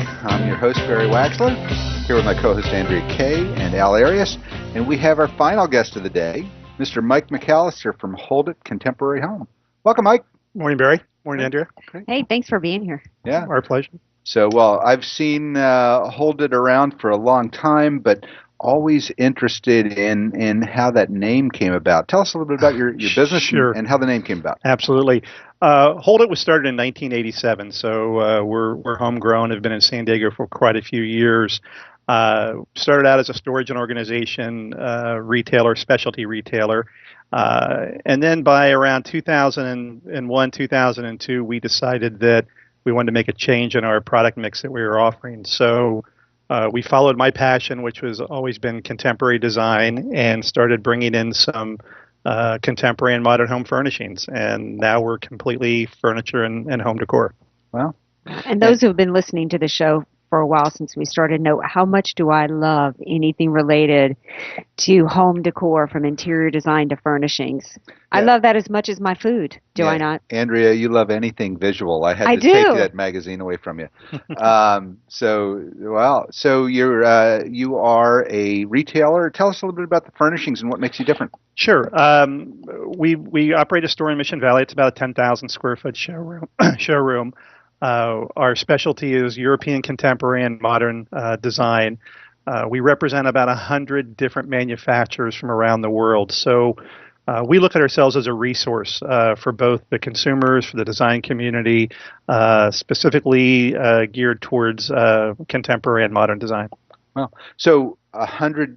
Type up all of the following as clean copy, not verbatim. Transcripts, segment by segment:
I'm your host, Barry Waxler, here with my co-host, Andrea Kay and Al Arias. And we have our final guest of the day, Mr. Mike McAllister from Hold It Contemporary Home. Welcome, Mike. Morning, Barry. Morning, Andrea. Great. Hey, thanks for being here. Yeah. Our pleasure. So, well, I've seen Hold It around for a long time, but always interested in how that name came about. Tell us a little bit about your business Sure. and how the name came about. Absolutely. Hold It was started in 1987, so we're homegrown. Have been in San Diego for quite a few years. Started out as a storage and organization retailer, specialty retailer. And then by around 2001, 2002, we decided that we wanted to make a change in our product mix that we were offering. So we followed my passion, which was always been contemporary design, and started bringing in some contemporary and modern home furnishings. And now we're completely furniture and home decor. Well, and those who have been listening to the show for a while since we started know how much do I love anything related to home decor, from interior design to furnishings. Yeah. I love that as much as my food. Do I not? Andrea, you love anything visual. I had to take that magazine away from you. So you are a retailer. Tell us a little bit about the furnishings and what makes you different. Sure. We operate a store in Mission Valley. It's about a 10,000 square foot showroom. Our specialty is European contemporary and modern design. We represent about 100 different manufacturers from around the world. So we look at ourselves as a resource for both the consumers, for the design community, specifically geared towards contemporary and modern design. Well, so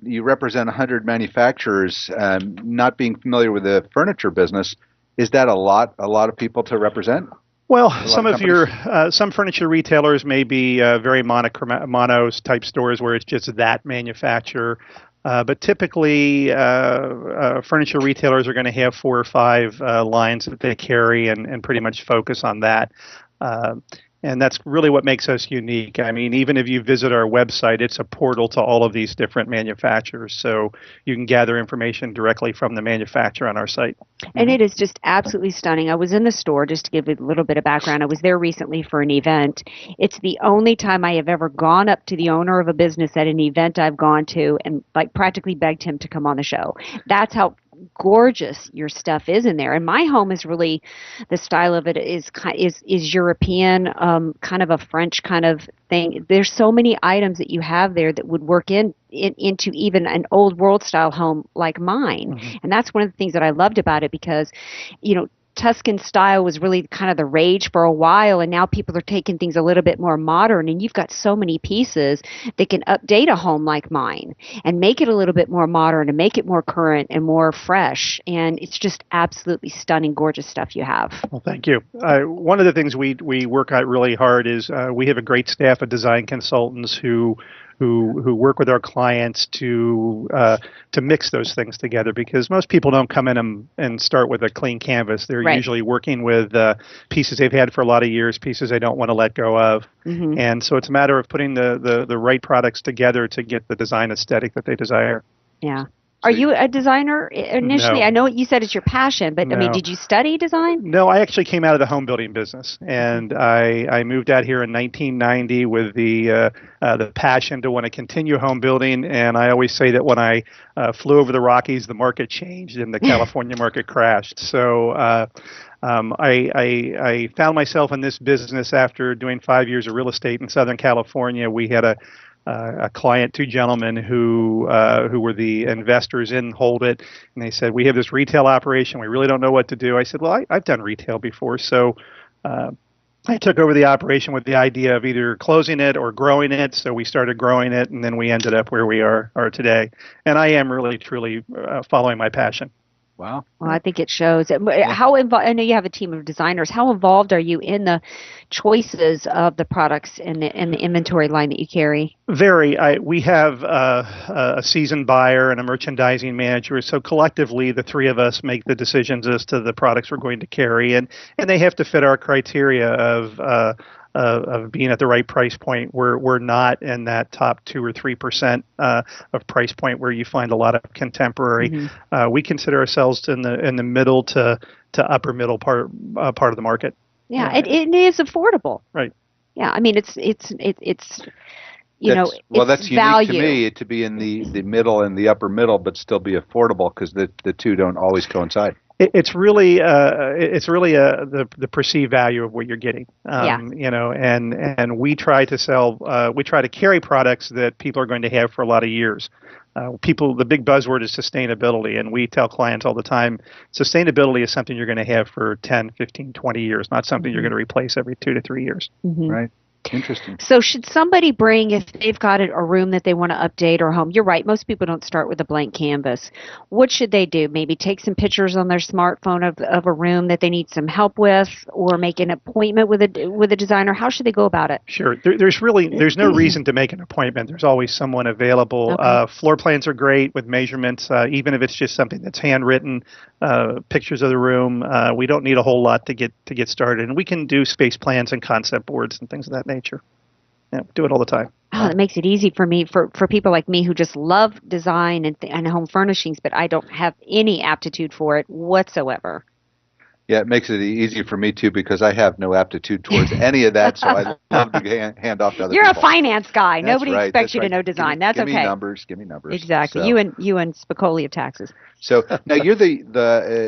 you represent 100 manufacturers. Not being familiar with the furniture business, is that a lot of people to represent? Well, some furniture retailers may be very monos type stores where it's just that manufacturer. But typically, furniture retailers are going to have 4 or 5 lines that they carry and pretty much focus on that. And that's really what makes us unique. I mean, even if you visit our website, it's a portal to all of these different manufacturers. So you can gather information directly from the manufacturer on our site. And it is just absolutely stunning. I was in the store, just to give you a little bit of background. I was there recently for an event. It's the only time I have ever gone up to the owner of a business at an event I've gone to and practically begged him to come on the show. That's how gorgeous your stuff is in there. And my home is really, the style of it is European, kind of a French kind of thing. There's so many items that you have there that would work into even an old world style home like mine. Mm-hmm. And that's one of the things that I loved about it, because, Tuscan style was really kind of the rage for a while, and now people are taking things a little bit more modern, and you've got so many pieces that can update a home like mine and make it a little bit more modern and make it more current and more fresh. And it's just absolutely stunning, gorgeous stuff you have. Well, thank you. One of the things we work at really hard is we have a great staff of design consultants who work with our clients to mix those things together, because most people don't come in and start with a clean canvas. They're usually working with pieces they've had for a lot of years, pieces they don't want to let go of. Mm-hmm. And so it's a matter of putting the right products together to get the design aesthetic that they desire. Yeah. Are you a designer initially? No. I know you said it's your passion, but No. I mean, did you study design? No, I actually came out of the home building business, and I moved out here in 1990 with the passion to want to continue home building. And I always say that when I flew over the Rockies, the market changed and the California market crashed. So I found myself in this business after doing 5 years of real estate in Southern California. We had a client, 2 gentlemen who were the investors in Hold It, and they said, we have this retail operation, we really don't know what to do. I said, well, I've done retail before, so I took over the operation with the idea of either closing it or growing it. So we started growing it, and then we ended up where we are today. And I am really, truly following my passion. Wow. Well, I think it shows. How involved? I know you have a team of designers. How involved are you in the choices of the products and the inventory line that you carry? Very. We have a seasoned buyer and a merchandising manager. So collectively, the 3 of us make the decisions as to the products we're going to carry, and they have to fit our criteria of being at the right price point. We're not in that top 2 or 3% of price point where you find a lot of contemporary. Mm-hmm. We consider ourselves in the middle to upper middle part of the market. Yeah, it is affordable. Right. Yeah, I mean it's well, it's that's unique to value. me to be in the middle and the upper middle, but still be affordable because the two don't always coincide. It's really the perceived value of what you're getting. Yeah. And we try to sell, we try to carry products that people are going to have for a lot of years. The big buzzword is sustainability, and we tell clients all the time, sustainability is something you're going to have for 10, 15, 20 years, not something you're going to replace every 2 to 3 years. Right. Interesting. So should somebody bring, if they've got a room that they want to update or home, you're right, most people don't start with a blank canvas. What should they do? Maybe take some pictures on their smartphone of a room that they need some help with, or make an appointment with a designer? How should they go about it? Sure. There's no reason to make an appointment. There's always someone available. Okay. Floor plans are great with measurements, even if it's just something that's handwritten, pictures of the room. We don't need a whole lot to get started, and we can do space plans and concept boards and things of that nature. Yeah, do it all the time. Oh, that makes it easy for me, for people like me who just love design and home furnishings, but I don't have any aptitude for it whatsoever. Yeah, it makes it easy for me too because I have no aptitude towards any of that, so I love to hand off to other You're people. a finance guy. That's Nobody right, expects that's you to right. know design. Give That's me okay. Give me numbers. Exactly. So. You and Spicoli of taxes. So now you're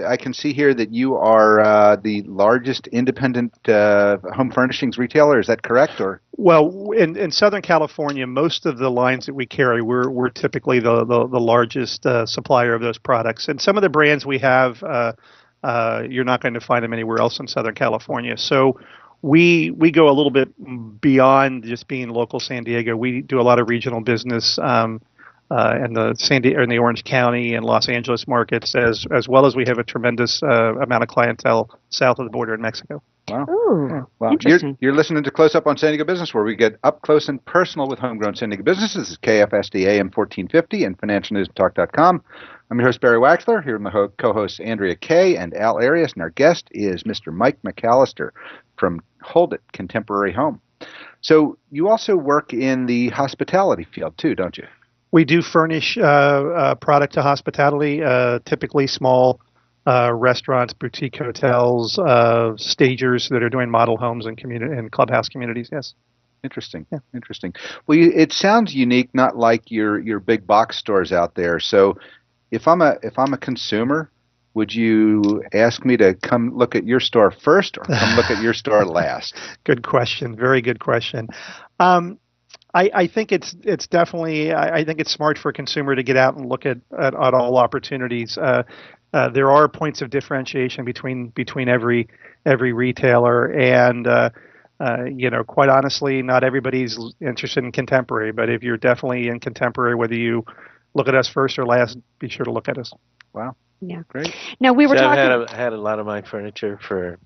I can see here that you are the largest independent home furnishings retailer. Is that correct? Or Well, in Southern California, most of the lines that we carry, we're typically the largest supplier of those products. And some of the brands we have, you're not going to find them anywhere else in Southern California. So we go a little bit beyond just being local San Diego. We do a lot of regional business in the Orange County and Los Angeles markets, as well as we have a tremendous amount of clientele south of the border in Mexico. wow. Ooh, Wow. interesting. You're listening to Close Up on San Diego Business, where we get up close and personal with homegrown San Diego businesses. This is KFSD AM 1450 and financialnewstalk.com. I'm your host, Barry Waxler, here with my co-hosts Andrea Kay and Al Arias, and our guest is Mr. Mike McAllister from Hold It Contemporary Home. So you also work in the hospitality field too, don't you? We do furnish product to hospitality, typically small restaurants, boutique hotels, stagers that are doing model homes and clubhouse communities. Yes. Interesting. Yeah. Interesting. Well, it sounds unique, not like your big box stores out there. So, if I'm a consumer, would you ask me to come look at your store first, or come look at your store last? Good question. Very good question. I think it's definitely. I think it's smart for a consumer to get out and look at all opportunities. There are points of differentiation between every retailer, and quite honestly, not everybody's interested in contemporary. But if you're definitely in contemporary, whether you look at us first or last, be sure to look at us. Wow. Yeah. Great. Now we were talking. I've had a lot of my furniture for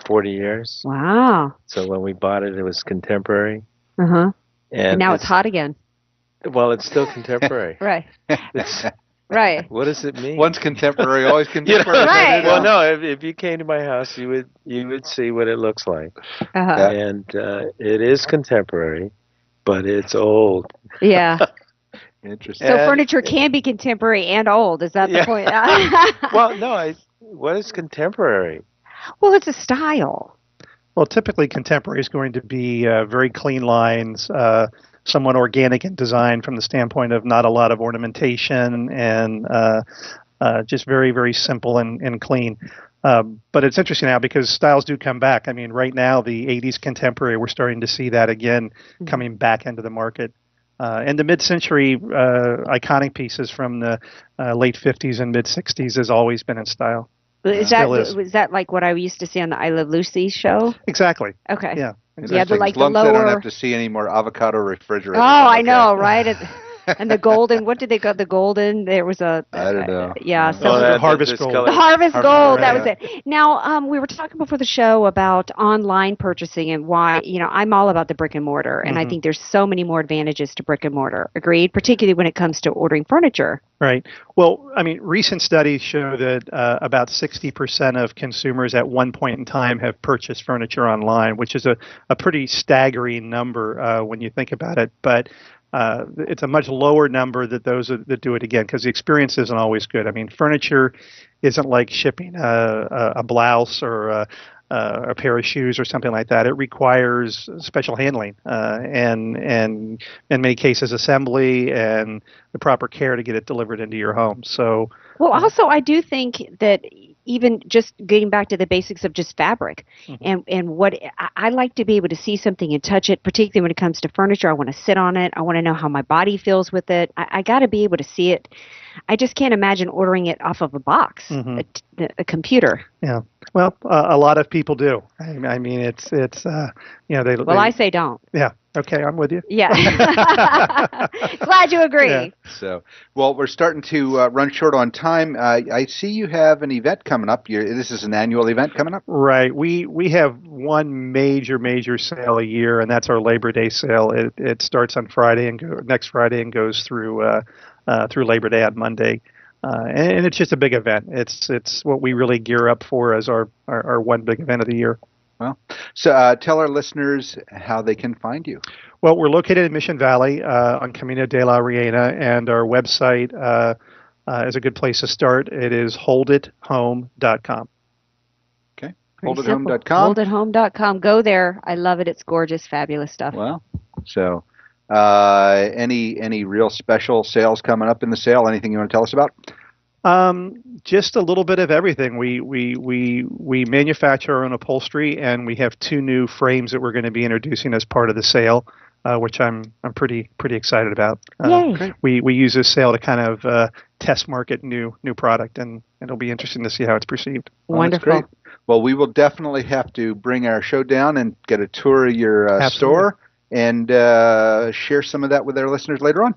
40 years. Wow. So when we bought it, it was contemporary. Uh-huh. And And now it's hot again. Well, it's still contemporary. Right. It's, Right. what does it mean? Once contemporary, always contemporary. Right. Well, no. If you came to my house, you would see what it looks like, Uh-huh. and it is contemporary, but it's old. Yeah. Interesting. So And- furniture can be contemporary and old. Is that the Yeah. point? Well, no. What is contemporary? Well, it's a style. Well, typically contemporary is going to be very clean lines, somewhat organic in design from the standpoint of not a lot of ornamentation, and just very, very simple and clean. But it's interesting now because styles do come back. I mean, right now, the 80s contemporary, we're starting to see that again coming back into the market. And the mid-century iconic pieces from the late 50s and mid-60s has always been in style. Was that like what I used to see on the I Love Lucy show? Exactly. Okay. Yeah. Yeah, the, like as long the as I don't lower. have to see any more avocado refrigerators. Oh, I'm I okay. know, right? And the golden. What did they call the golden? There was a. I don't know. Yeah, No. some Oh, of that the Harvest this Gold. color. The Harvest Gold, that right, was it. Now, we were talking before the show about online purchasing and why, I'm all about the brick and mortar, and I think there's so many more advantages to brick and mortar. Agreed, particularly when it comes to ordering furniture. Right. Well, I mean, recent studies show that about 60% of consumers at one point in time have purchased furniture online, which is a pretty staggering number when you think about it. But it's a much lower number that those that do it again, because the experience isn't always good. I mean, furniture isn't like shipping a blouse or a pair of shoes or something like that. It requires special handling and in many cases assembly and the proper care to get it delivered into your home. So, well, also I do think that even just getting back to the basics of just fabric and what I like to be able to see something and touch it, particularly when it comes to furniture. I want to sit on it. I want to know how my body feels with it. I got to be able to see it. I just can't imagine ordering it off of a box, a computer. Yeah. Well, a lot of people do. I mean, it's they. Well, I say don't. Yeah. Okay, I'm with you. Yeah. Glad you agree. Yeah. So, well, we're starting to run short on time. I see you have an event coming up. This is an annual event coming up? Right. We have one major sale a year, and that's our Labor Day sale. It starts on Friday and next Friday and goes through Labor Day on Monday. And it's just a big event. It's what we really gear up for as our one big event of the year. Well, so tell our listeners how they can find you. Well, we're located in Mission Valley on Camino de la Reina, and our website is a good place to start. It is holdithome.com. Okay, holdithome.com. Holdithome.com. Go there. I love it. It's gorgeous, fabulous stuff. Well, so any real special sales coming up in the sale? Anything you want to tell us about? Just a little bit of everything. We manufacture our own upholstery, and we have 2 new frames that we're going to be introducing as part of the sale, which I'm pretty excited about. Yay. We use this sale to kind of test market new product, and it'll be interesting to see how it's perceived. Wonderful. That's great. Well, we will definitely have to bring our show down and get a tour of your store and share some of that with our listeners later on.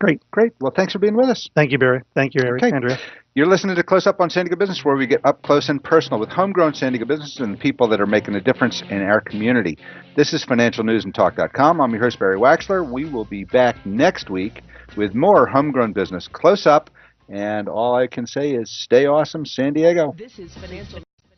Great. Well, thanks for being with us. Thank you, Barry. Thank you, Eric. Okay. Andrea. You're listening to Close Up on San Diego Business, where we get up close and personal with homegrown San Diego businesses and the people that are making a difference in our community. This is financialnewsandtalk.com. I'm your host, Barry Waxler. We will be back next week with more homegrown business close up. And all I can say is stay awesome, San Diego. This is Financial